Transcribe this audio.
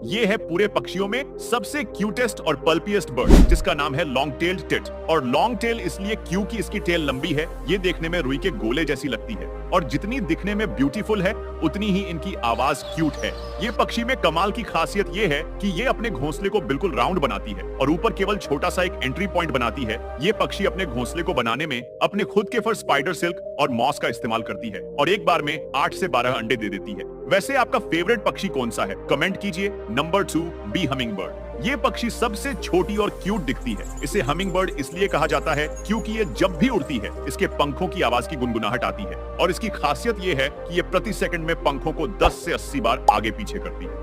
ये है पूरे पक्षियों में सबसे क्यूटेस्ट और पल्पीएस्ट बर्ड, जिसका नाम है लॉन्ग टेल्ड टिट। और लॉन्ग टेल इसलिए क्योंकि इसकी टेल लंबी है, ये देखने में रुई के गोले जैसी लगती है और जितनी दिखने में ब्यूटीफुल है उतनी ही इनकी आवाज क्यूट है। ये पक्षी में कमाल की खासियत ये है कि ये अपने घोंसले को बिल्कुल राउंड बनाती है और ऊपर केवल छोटा सा एक एंट्री पॉइंट बनाती है। ये पक्षी अपने घोंसले को बनाने में अपने खुद के फर स्पाइडर सिल्क और मॉस का इस्तेमाल करती है और एक बार में 8 से 12 अंडे दे देती है। वैसे आपका फेवरेट पक्षी कौन सा है? कमेंट कीजिए। Number 2, B hummingbird. ये पक्षी सबसे छोटी और क्यूट दिखती है। इसे हमिंग बर्ड इसलिए कहा जाता है क्योंकि ये जब भी उड़ती है इसके पंखों की आवाज की गुनगुनाहट आती है और इसकी खासियत ये है कि ये प्रति सेकंड में पंखों को 10 से 80 बार आगे पीछे करती है।